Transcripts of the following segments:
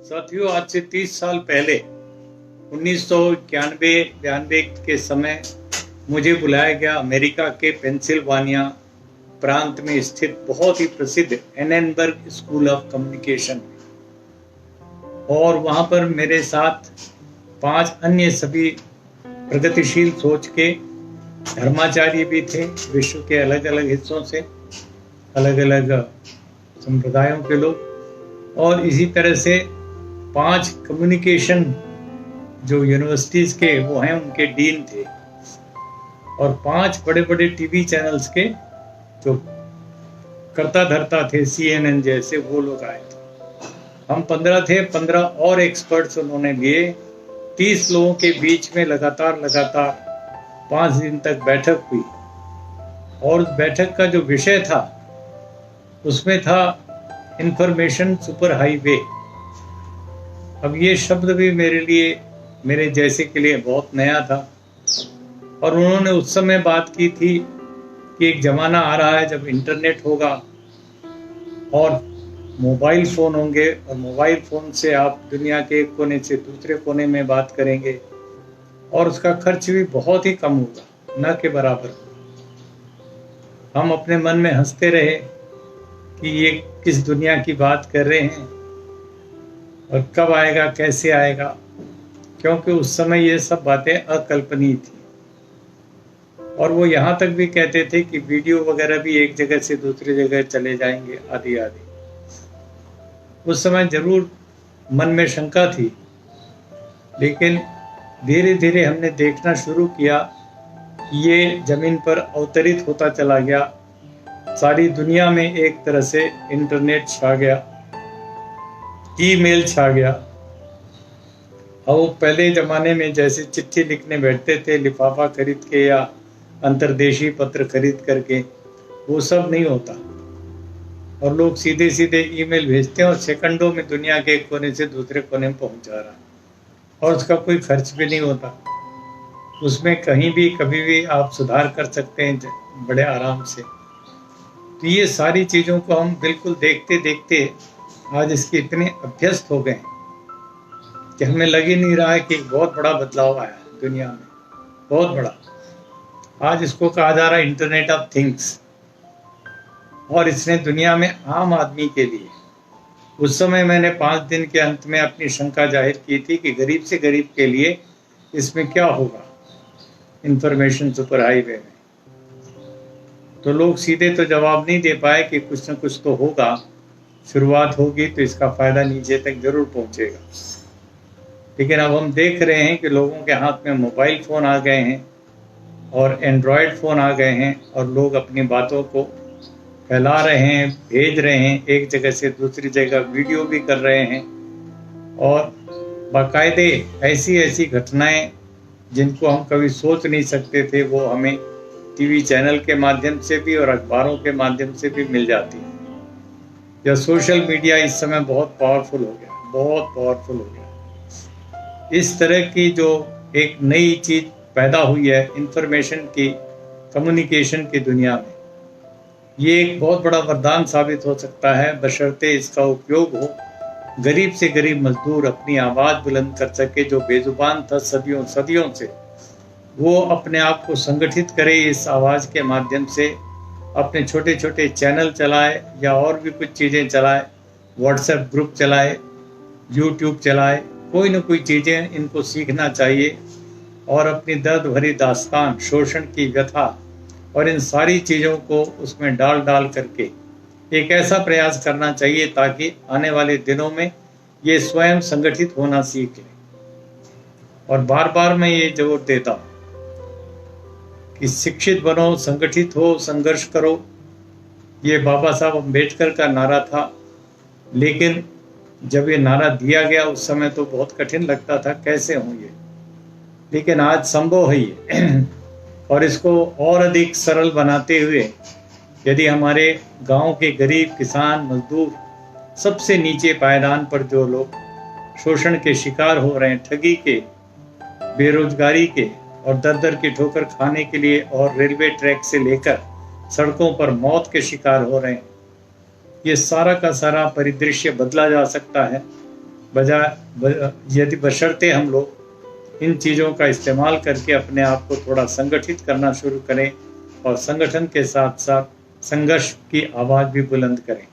साथियों, आज से 30 साल पहले 1991-92 के समय मुझे बुलाया गया अमेरिका के पेंसिल्वानिया प्रांत में स्थित बहुत ही प्रसिद्ध एनेनबर्ग स्कूल ऑफ कम्युनिकेशन में, और वहां पर मेरे साथ 5 अन्य सभी प्रगतिशील सोच के धर्माचार्य भी थे। विश्व के अलग अलग हिस्सों से, अलग अलग संप्रदायों के लोग, और इसी तरह से 5 कम्युनिकेशन जो यूनिवर्सिटीज के वो हैं उनके डीन थे, और 5 बड़े बड़े टीवी चैनल्स के जो कर्ता धर्ता थे, CNN जैसे, वो लोग आए थे। हम 15 थे, 15 और एक्सपर्ट्स उन्होंने लिए। 30 लोगों के बीच में लगातार 5 दिन तक बैठक हुई, और उस बैठक का जो विषय था उसमें था इंफॉर्मेशन सुपर हाईवे। अब ये शब्द भी मेरे लिए, मेरे जैसे के लिए बहुत नया था, और उन्होंने उस समय बात की थी कि एक ज़माना आ रहा है जब इंटरनेट होगा और मोबाइल फ़ोन होंगे, और मोबाइल फ़ोन से आप दुनिया के एक कोने से दूसरे कोने में बात करेंगे, और उसका खर्च भी बहुत ही कम होगा, न के बराबर। हम अपने मन में हंसते रहे कि ये किस दुनिया की बात कर रहे हैं और कब आएगा, कैसे आएगा, क्योंकि उस समय ये सब बातें अकल्पनीय थी। और वो यहाँ तक भी कहते थे कि वीडियो वगैरह भी एक जगह से दूसरी जगह चले जाएंगे, आदि आदि। उस समय जरूर मन में शंका थी, लेकिन धीरे धीरे हमने देखना शुरू किया कि ये जमीन पर अवतरित होता चला गया। सारी दुनिया में एक तरह से इंटरनेट छा गया, ईमेल छा गया। और वो पहले ज़माने में जैसे चिट्ठी लिखने बैठते थे लिफाफा खरीद के या अंतर्देशीय पत्र खरीद करके, वो सब नहीं होता, और लोग सीधे सीधे ईमेल भेजते हैं और सेकंडों में दुनिया के एक कोने से दूसरे कोने में पहुंच जा रहा है, और उसका कोई खर्च भी नहीं होता। उसमें कहीं भी कभी भी आप सुधार कर सकते हैं बड़े आराम से। तो ये सारी चीज़ों को हम बिल्कुल देखते देखते आज इसके इतने अभ्यस्त हो गए कि हमें लग ही नहीं रहा है कि एक बहुत बड़ा बदलाव आया है दुनिया में, बहुत बड़ा। आज इसको कहा जा रहा है इंटरनेट ऑफ थिंग्स, और इसने दुनिया में आम आदमी के लिए, उस समय मैंने 5 दिन के अंत में अपनी शंका जाहिर की थी कि गरीब से गरीब के लिए इसमें क्या होगा इंफॉर्मेशन सुपर हाईवे में। तो लोग सीधे तो जवाब नहीं दे पाए कि कुछ न कुछ तो होगा, शुरुआत होगी तो इसका फायदा नीचे तक जरूर पहुंचेगा। लेकिन अब हम देख रहे हैं कि लोगों के हाथ में मोबाइल फ़ोन आ गए हैं और एंड्रॉयड फ़ोन आ गए हैं, और लोग अपनी बातों को फैला रहे हैं, भेज रहे हैं, एक जगह से दूसरी जगह वीडियो भी कर रहे हैं, और बाकायदे ऐसी ऐसी घटनाएं जिनको हम कभी सोच नहीं सकते थे वो हमें टीवी चैनल के माध्यम से भी और अखबारों के माध्यम से भी मिल जाती है। या सोशल मीडिया इस समय बहुत पावरफुल हो गया, बहुत पावरफुल हो गया। इस तरह की जो एक नई चीज़ पैदा हुई है इंफॉर्मेशन की, कम्युनिकेशन की दुनिया में, ये एक बहुत बड़ा वरदान साबित हो सकता है, बशर्ते इसका उपयोग हो। गरीब से गरीब मजदूर अपनी आवाज़ बुलंद कर सके, जो बेजुबान था सदियों सदियों से, वो अपने आप को संगठित करे इस आवाज़ के माध्यम से, अपने छोटे छोटे चैनल चलाए या और भी कुछ चीज़ें चलाए, व्हाट्सएप ग्रुप चलाए, यूट्यूब चलाए, कोई न कोई चीज़ें इनको सीखना चाहिए, और अपनी दर्द भरी दास्तान, शोषण की व्यथा और इन सारी चीज़ों को उसमें डाल डाल करके एक ऐसा प्रयास करना चाहिए ताकि आने वाले दिनों में ये स्वयं संगठित होना सीख ले। और बार बार मैं ये जोर देता हूँ कि शिक्षित बनो, संगठित हो, संघर्ष करो। ये बाबा साहब अम्बेडकर का नारा था, लेकिन जब ये नारा दिया गया उस समय तो बहुत कठिन लगता था, कैसे हों ये, लेकिन आज संभव है ये। और इसको और अधिक सरल बनाते हुए, यदि हमारे गांव के गरीब किसान, मजदूर, सबसे नीचे पायदान पर जो लोग शोषण के शिकार हो रहे हैं, ठगी के, बेरोजगारी के, और दर दर की ठोकर खाने के लिए, और रेलवे ट्रैक से लेकर सड़कों पर मौत के शिकार हो रहे हैं, ये सारा का सारा परिदृश्य बदला जा सकता है यदि बशर्ते हम लोग इन चीज़ों का इस्तेमाल करके अपने आप को थोड़ा संगठित करना शुरू करें और संगठन के साथ साथ संघर्ष की आवाज़ भी बुलंद करें।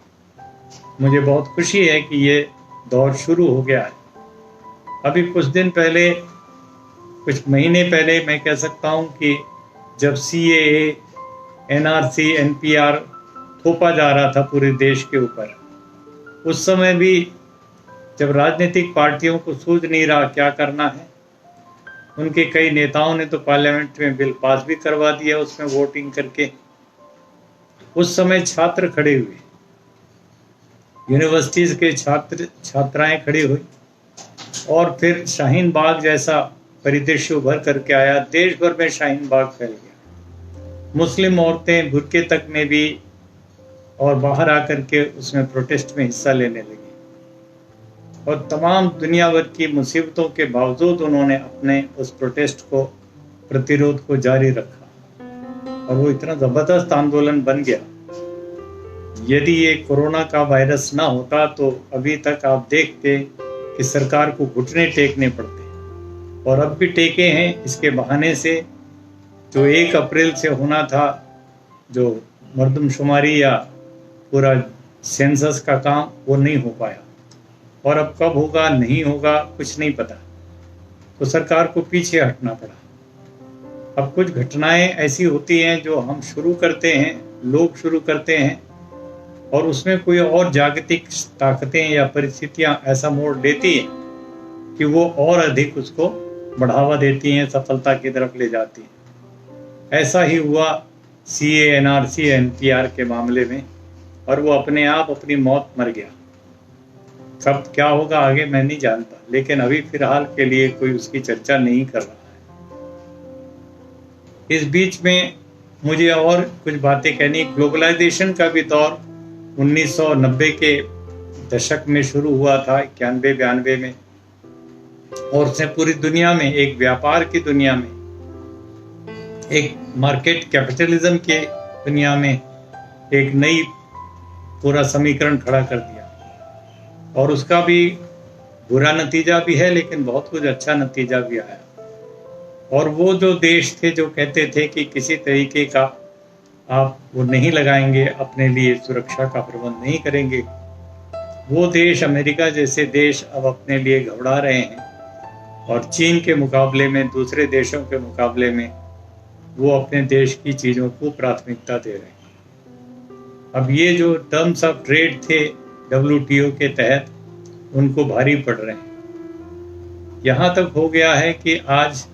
मुझे बहुत खुशी है कि ये दौर शुरू हो गया है। अभी कुछ दिन पहले, कुछ महीने पहले मैं कह सकता हूँ कि जब CAA, NRC, NPR थोपा जा रहा था पूरे देश के ऊपर, उस समय भी जब राजनीतिक पार्टियों को सूझ नहीं रहा क्या करना है, उनके कई नेताओं ने तो पार्लियामेंट में बिल पास भी करवा दिया उसमें वोटिंग करके। उस समय छात्र खड़े हुए, यूनिवर्सिटीज के छात्राएं खड़ी हुई और फिर शाहीन बाग जैसा परिदृश्य उभर करके आया। देश भर में शाहीन बाग फैल गया। मुस्लिम औरतें बुर्के तक में भी और बाहर आकर के उसमें प्रोटेस्ट में हिस्सा लेने लगी और तमाम दुनिया भर की मुसीबतों के बावजूद उन्होंने अपने उस प्रोटेस्ट को, प्रतिरोध को जारी रखा और वो इतना जबरदस्त आंदोलन बन गया। यदि ये कोरोना का वायरस ना होता तो अभी तक आप देखते कि सरकार को घुटने टेकने पड़ते, और अब भी टेके हैं। इसके बहाने से जो 1 अप्रैल से होना था, जो मर्दमशुमारी या पूरा सेंसस का काम, वो नहीं हो पाया और अब कब होगा नहीं होगा कुछ नहीं पता, तो सरकार को पीछे हटना पड़ा। अब कुछ घटनाएं ऐसी होती हैं जो हम शुरू करते हैं, लोग शुरू करते हैं और उसमें कोई और जागतिक ताकतें या परिस्थितियां ऐसा मोड़ लेती हैं कि वो और अधिक उसको बढ़ावा देती हैं, सफलता की तरफ ले जाती हैं। ऐसा ही हुआ CAA, NRC, NPR के मामले में, और वो अपने आप अपनी मौत मर गया। कब क्या होगा आगे मैं नहीं जानता, लेकिन अभी फिलहाल के लिए कोई उसकी चर्चा नहीं कर रहा है। इस बीच में मुझे और कुछ बातें कहनी। ग्लोबलाइजेशन का भी दौर 1990 के दशक में शुरू हुआ था, 91-92 में, और उसने पूरी दुनिया में, एक व्यापार की दुनिया में, एक मार्केट कैपिटलिज्म के दुनिया में एक नई पूरा समीकरण खड़ा कर दिया। और उसका भी बुरा नतीजा भी है, लेकिन बहुत कुछ अच्छा नतीजा भी आया। और वो जो देश थे जो कहते थे कि किसी तरीके का आप वो नहीं लगाएंगे, अपने लिए सुरक्षा का प्रबंध नहीं करेंगे, वो देश, अमेरिका जैसे देश अब अपने लिए घबरा रहे हैं और चीन के मुकाबले में, दूसरे देशों के मुकाबले में वो अपने देश की चीज़ों को प्राथमिकता दे रहे हैं। अब ये जो टर्म्स ऑफ ट्रेड थे WTO के तहत, उनको भारी पड़ रहे हैं। यहाँ तक हो गया है कि आज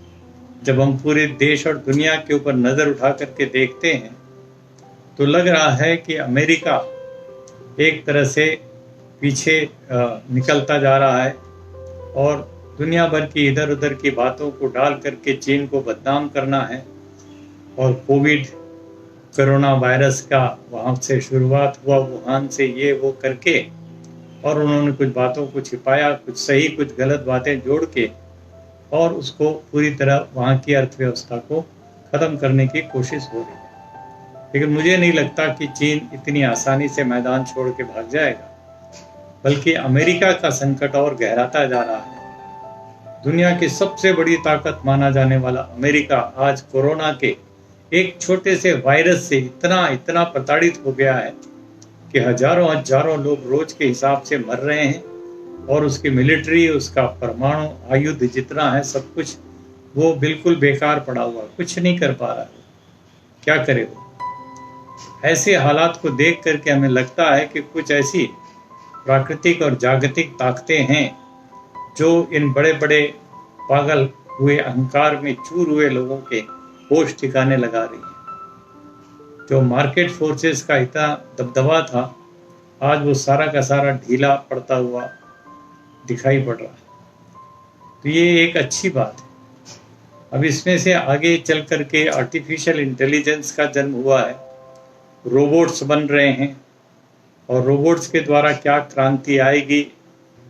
जब हम पूरे देश और दुनिया के ऊपर नज़र उठा करके देखते हैं तो लग रहा है कि अमेरिका एक तरह से पीछे निकलता जा रहा है और दुनिया भर की इधर उधर की बातों को डाल करके चीन को बदनाम करना है। और कोरोना वायरस का वहाँ से शुरुआत हुआ, वुहान से, ये वो करके, और उन्होंने कुछ बातों को छिपाया, कुछ सही कुछ गलत बातें जोड़ के, और उसको पूरी तरह वहाँ की अर्थव्यवस्था को ख़त्म करने की कोशिश हो रही है। लेकिन मुझे नहीं लगता कि चीन इतनी आसानी से मैदान छोड़ के भाग जाएगा, बल्कि अमेरिका का संकट और गहराता जा रहा है। दुनिया की सबसे बड़ी ताकत माना जाने वाला अमेरिका आज कोरोना के एक छोटे से वायरस से इतना प्रताड़ित हो गया है कि हजारों लोग रोज के हिसाब से मर रहे हैं, और उसकी मिलिट्री, उसका परमाणु आयुध जितना है, सब कुछ वो बिल्कुल बेकार पड़ा हुआ, कुछ नहीं कर पा रहा है। क्या करे वो? ऐसे हालात को देख करके हमें लगता है कि कुछ ऐसी प्राकृतिक और जागतिक ताकतें हैं जो इन बड़े बड़े पागल हुए, अहंकार में चूर हुए लोगों के होश ठिकाने लगा रही है। जो मार्केट फोर्सेस का इतना दबदबा था, आज वो सारा का सारा ढीला पड़ता हुआ दिखाई पड़ रहा है। तो ये एक अच्छी बात है। अब इसमें से आगे चल करके आर्टिफिशियल इंटेलिजेंस का जन्म हुआ है, रोबोट्स बन रहे हैं, और रोबोट्स के द्वारा क्या क्रांति आएगी,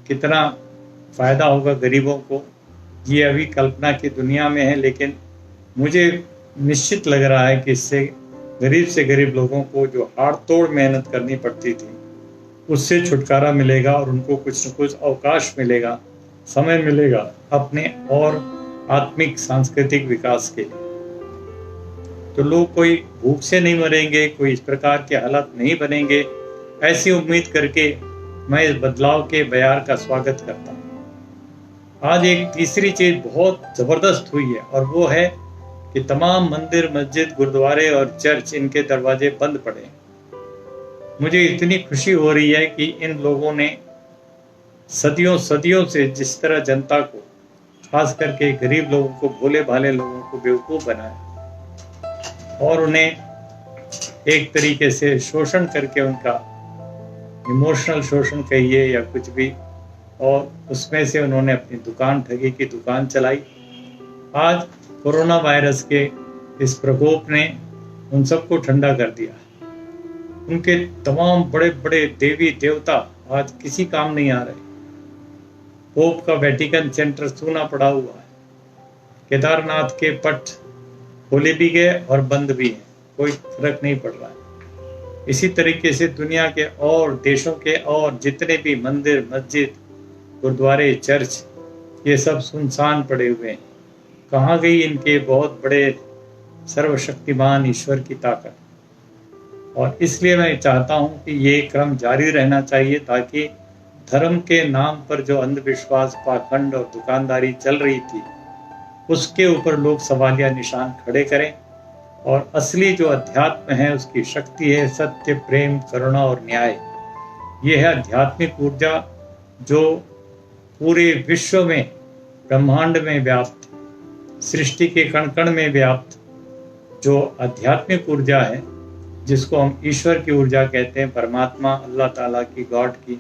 कितना फ़ायदा होगा गरीबों को, ये अभी कल्पना की दुनिया में है। लेकिन मुझे निश्चित लग रहा है कि इससे गरीब से गरीब लोगों को जो हाड़ तोड़ मेहनत करनी पड़ती थी, उससे छुटकारा मिलेगा और उनको कुछ न कुछ अवकाश मिलेगा, समय मिलेगा अपने और आत्मिक सांस्कृतिक विकास के लिए। तो लोग कोई भूख से नहीं मरेंगे, कोई इस प्रकार के हालात नहीं बनेंगे, ऐसी उम्मीद करके मैं इस बदलाव के बयार का स्वागत करता हूँ। आज एक तीसरी चीज बहुत जबरदस्त हुई है और वो है कि तमाम मंदिर, मस्जिद, गुरुद्वारे और चर्च, इनके दरवाजे बंद पड़े। मुझे इतनी खुशी हो रही है कि इन लोगों ने सदियों सदियों से जिस तरह जनता को, खास करके गरीब लोगों को, भोले भाले लोगों को बेवकूफ बनाया और उन्हें एक तरीके से शोषण करके, उनका इमोशनल शोषण कहिए या कुछ भी, और उसमें से उन्होंने अपनी दुकान, ठगी की दुकान चलाई। आज कोरोना वायरस के इस प्रकोप ने उन सबको ठंडा कर दिया। उनके तमाम बड़े बड़े देवी देवता आज किसी काम नहीं आ रहे। पोप का वेटिकन सेंटर सूना पड़ा हुआ है। केदारनाथ के पट खोले भी गए और बंद भी हैं, कोई फर्क नहीं पड़ रहा है। इसी तरीके से दुनिया के और देशों के और जितने भी मंदिर, मस्जिद, गुरुद्वारे, चर्च, ये सब सुनसान पड़े हुए हैं। कहाँ गई इनके बहुत बड़े सर्वशक्तिमान ईश्वर की ताकत? और इसलिए मैं चाहता हूं कि ये क्रम जारी रहना चाहिए, ताकि धर्म के नाम पर जो अंधविश्वास, पाखंड और दुकानदारी चल रही थी, उसके ऊपर लोग सवालिया निशान खड़े करें और असली जो अध्यात्म है, उसकी शक्ति है सत्य, प्रेम, करुणा और न्याय। ये है आध्यात्मिक ऊर्जा जो पूरे विश्व में, ब्रह्मांड में व्याप्त, सृष्टि के कण कण में व्याप्त जो आध्यात्मिक ऊर्जा है, जिसको हम ईश्वर की ऊर्जा कहते हैं, परमात्मा, अल्लाह ताला की, गॉड की,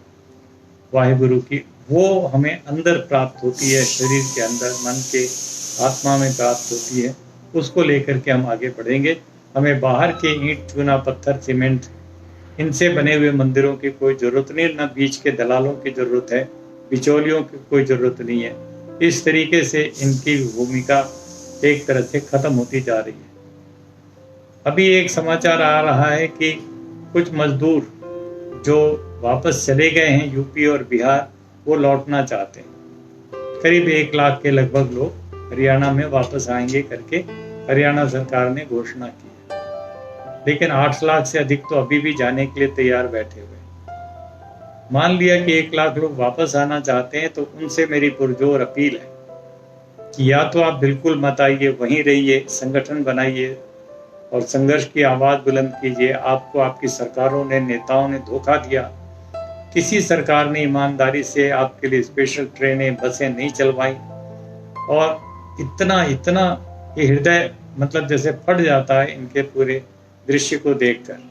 वाहिगुरु की, वो हमें अंदर प्राप्त होती है, शरीर के अंदर, मन के, आत्मा में प्राप्त होती है। उसको लेकर के हम आगे बढ़ेंगे। हमें बाहर के ईंट, चूना, पत्थर, सीमेंट, इनसे बने हुए मंदिरों की कोई जरूरत नहीं, न बीच के दलालों की जरूरत है, बिचौलियों की कोई जरूरत नहीं है। इस तरीके से इनकी भूमिका एक तरह से खत्म होती जा रही है। अभी एक समाचार आ रहा है कि कुछ मजदूर जो वापस चले गए हैं यूपी और बिहार, वो लौटना चाहते हैं। करीब 1 लाख के लगभग लोग हरियाणा में वापस आएंगे करके हरियाणा सरकार ने घोषणा की है, लेकिन 8 लाख से अधिक तो अभी भी जाने के लिए तैयार बैठे हुए। मान लिया कि 1 लाख लोग वापस आना चाहते हैं, तो उनसे मेरी पुरजोर अपील है कि या तो आप बिल्कुल मत आइए, वहीं रहिए, संगठन बनाइए और संघर्ष की आवाज बुलंद कीजिए। आपको आपकी सरकारों ने, नेताओं ने धोखा दिया। किसी सरकार ने ईमानदारी से आपके लिए स्पेशल ट्रेनें, बसें नहीं चलवाई। और इतना इतना ये हृदय मतलब जैसे फट जाता है इनके पूरे दृश्य को देखकर।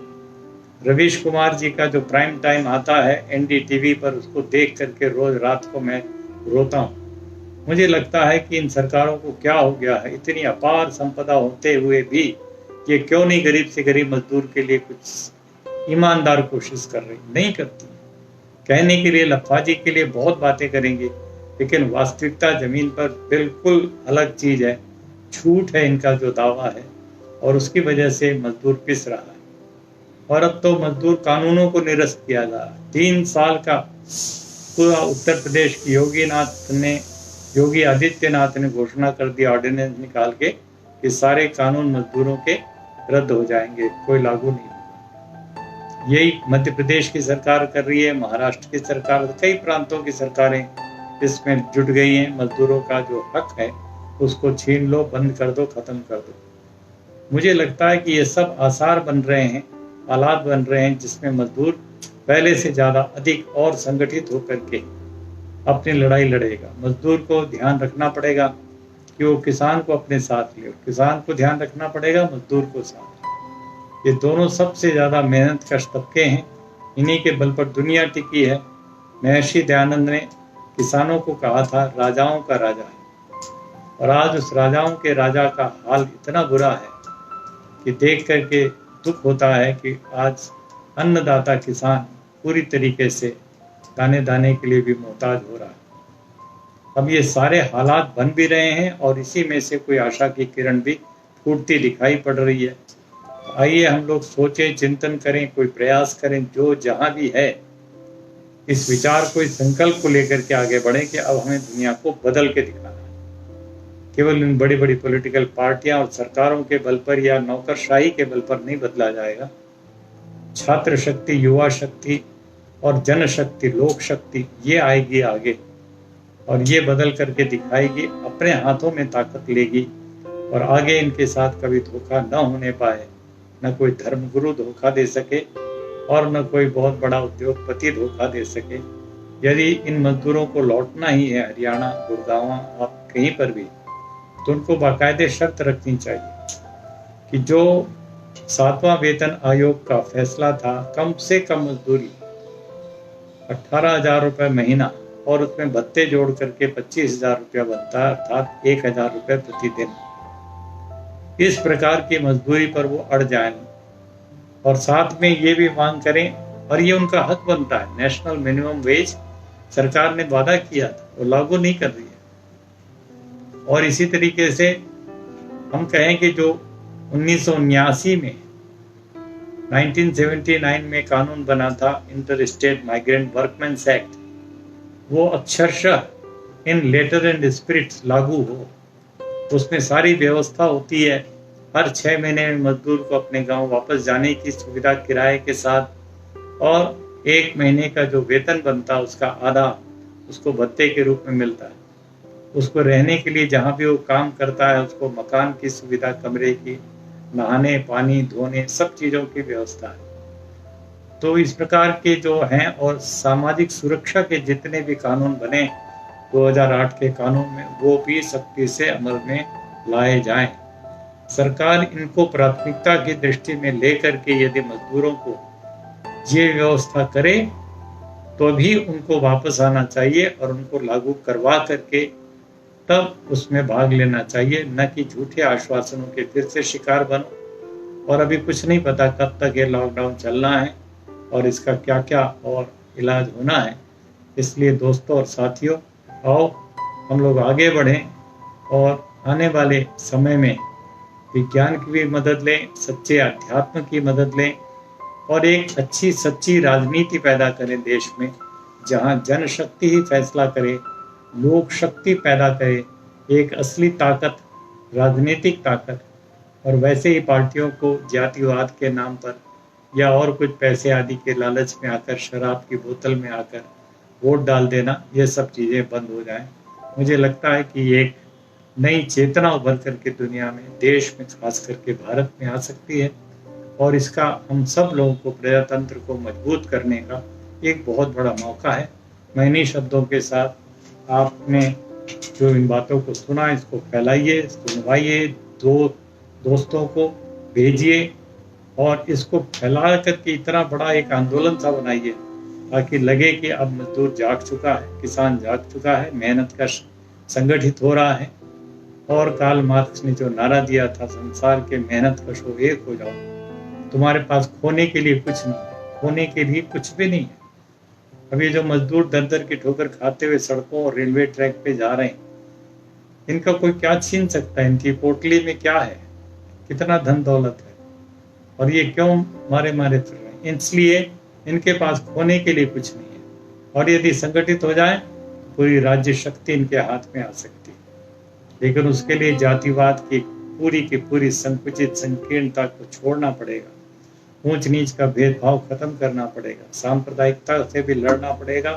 रवीश कुमार जी का जो प्राइम टाइम आता है NDTV पर, उसको देख करके रोज रात को मैं रोता हूँ। मुझे लगता है कि इन सरकारों को क्या हो गया है, इतनी अपार संपदा होते हुए भी ये क्यों नहीं गरीब से गरीब मजदूर के लिए कुछ ईमानदार कोशिश कर रही? नहीं करती। कहने के लिए, लफाजी के लिए बहुत बातें करेंगे, लेकिन वास्तविकता जमीन पर बिल्कुल अलग चीज है। झूठ है इनका जो दावा है, और उसकी वजह से मजदूर पिस रहा है। और अब तो मजदूर कानूनों को निरस्त किया जा रहा है। 3 साल का पूरा उत्तर प्रदेश की योगी आदित्यनाथ ने घोषणा कर दी, ऑर्डिनेंस निकाल के, कि सारे कानून मजदूरों के रद्द हो जाएंगे, कोई लागू नहीं होगा। यही मध्य प्रदेश की सरकार कर रही है, महाराष्ट्र की सरकार, कई प्रांतों की सरकारें इसमें जुट गई हैं। मजदूरों का जो हक है उसको छीन लो, बंद कर दो, खत्म कर दो। मुझे लगता है कि ये सब आसार बन रहे हैं, हालात बन रहे हैं, जिसमें मजदूर पहले से ज्यादा अधिक और संगठित होकर के अपनी लड़ाई लड़ेगा। मजदूर को ध्यान रखना पड़ेगा कि वो किसान को अपने साथ ले, किसान को ध्यान रखना पड़ेगा मजदूर को साथ। ये दोनों सबसे ज्यादा मेहनत कश तबके हैं, इन्हीं के बल पर दुनिया टिकी है। महर्षि दयानंद ने किसानों को कहा था राजाओं का राजा है, और आज उस राजाओं के राजा का हाल इतना बुरा है कि देख करके दुख होता है कि आज अन्नदाता किसान पूरी तरीके से दाने दाने के लिए भी मोहताज हो रहा है। अब ये सारे हालात बन भी रहे हैं और इसी में से कोई आशा की किरण भी फूटती दिखाई पड़ रही है। आइए हम लोग सोचें, चिंतन करें, कोई प्रयास करें, जो जहां भी है इस विचार को, इस संकल्प को लेकर के आगे बढ़े कि अब हमें दुनिया को बदल के दिखाना है। केवल इन बड़ी बड़ी पॉलिटिकल पार्टियां और सरकारों के बल पर या नौकरशाही के बल पर नहीं बदला जाएगा। छात्र शक्ति, युवा शक्ति और जनशक्ति, लोक शक्ति, ये आएगी आगे और ये बदल करके दिखाएगी, अपने हाथों में ताकत लेगी और आगे इनके साथ कभी धोखा न होने पाए, न कोई धर्मगुरु धोखा दे सके और न कोई बहुत बड़ा उद्योगपति धोखा दे सके। यदि इन मजदूरों को लौटना ही है हरियाणा, गुड़गांव, आप कहीं पर भी, तो उनको बाकायदे शर्त रखनी चाहिए कि जो 7वां वेतन आयोग का फैसला था, कम से कम मजदूरी 18,000 रुपये महीना और उसमें भत्ते जोड़ करके 25,000 रुपया बनता है, अर्थात 1,000 रुपये प्रतिदिन। इस प्रकार की मजदूरी पर वो अड़ जाएं और साथ में ये भी मांग करें, और ये उनका हक बनता है। नेशनल मिनिमम वेज सरकार ने वादा किया था, वो लागू नहीं कर रही है। और इसी तरीके से हम कहें कि जो 1979 में 1979 में कानून बना था, inter state migrant workmen's act, वो अक्षरशः इन लेटर एंड स्पिरिट लागू हो। उसमें सारी व्यवस्था होती है, हर 6 महीने में मजदूर को अपने गांव वापस जाने की सुविधा किराए के साथ, और 1 महीने का जो वेतन बनता है उसका आधा उसको भत्ते के रूप में मिलता है। उसको रहने के लिए जहाँ भी वो काम करता है उसको मकान की सुविधा, कमरे की, नहाने, पानी, धोने, सब चीज़ों की व्यवस्था है। तो इस प्रकार के जो हैं, और सामाजिक सुरक्षा के जितने भी कानून बने 2008 के कानून में, वो भी सख्ती से अमल में लाए जाएं। सरकार इनको प्राथमिकता की दृष्टि में लेकर के यदि मजदूरों को ये व्यवस्था करे तो भी उनको वापस आना चाहिए और उनको लागू करवा करके तब उसमें भाग लेना चाहिए, न कि झूठे आश्वासनों के फिर से शिकार बनो। और अभी कुछ नहीं पता कब तक ये लॉकडाउन चलना है और इसका क्या क्या और इलाज होना है। इसलिए दोस्तों और साथियों, आओ हम लोग आगे बढ़ें और आने वाले समय में विज्ञान की भी मदद लें, सच्चे अध्यात्म की मदद लें और एक अच्छी सच्ची राजनीति पैदा करें देश में, जहां जनशक्ति ही फैसला करे, लोक शक्ति पैदा करे, एक असली ताकत, राजनीतिक ताकत। और वैसे ही पार्टियों को जातिवाद के नाम पर या और कुछ पैसे आदि के लालच में आकर, शराब की बोतल में आकर वोट डाल देना, ये सब चीज़ें बंद हो जाएं। मुझे लगता है कि एक नई चेतना उभर करके दुनिया में, देश में, खास करके भारत में आ सकती है और इसका हम सब लोगों को, प्रजातंत्र को मजबूत करने का एक बहुत बड़ा मौका है। मैं इन्हीं शब्दों के साथ, आपने जो इन बातों को सुना, इसको फैलाइए, सुनवाइए, दोस्तों को भेजिए और इसको फैला करके इतना बड़ा एक आंदोलन सा बनाइए ताकि लगे कि अब मजदूर जाग चुका है, किसान जाग चुका है, मेहनत का संगठित हो रहा है। और कार्ल मार्क्स ने जो नारा दिया था, संसार के मेहनत कशो एक हो जाओ, तुम्हारे पास खोने के लिए कुछ नहीं, खोने के लिए कुछ भी नहीं है। अब ये जो मजदूर दर दर की ठोकर खाते हुए सड़कों और रेलवे ट्रैक पे जा रहे हैं, इनका कोई क्या छीन सकता है? इनकी पोटली में क्या है, कितना धन दौलत है, और ये क्यों मारे मारे फिर रहे हैं? इसलिए इनके पास खोने के लिए कुछ नहीं है। और यदि संगठित हो जाए तो पूरी राज्य शक्ति इनके हाथ में आ सकती है, लेकिन उसके लिए जातिवाद की पूरी संकुचित संकीर्णता को छोड़ना पड़ेगा, ऊंच नीच का भेदभाव खत्म करना पड़ेगा, सांप्रदायिकता से भी लड़ना पड़ेगा।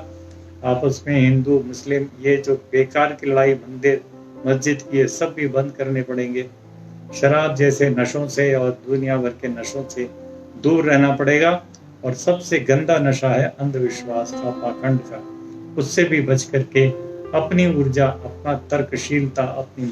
आपस में हिंदू मुस्लिम ये जो बेकार की लड़ाई मंदिर मस्जिद की, ये सब भी बंद करने पड़ेंगे। शराब जैसे नशों से और दुनिया भर के नशों से दूर रहना पड़ेगा। और सबसे गंदा नशा है अंधविश्वास का, पाखंड का। उससे भी बच करके अपनी ऊर्जा, अपना तर्कशीलता, अपनी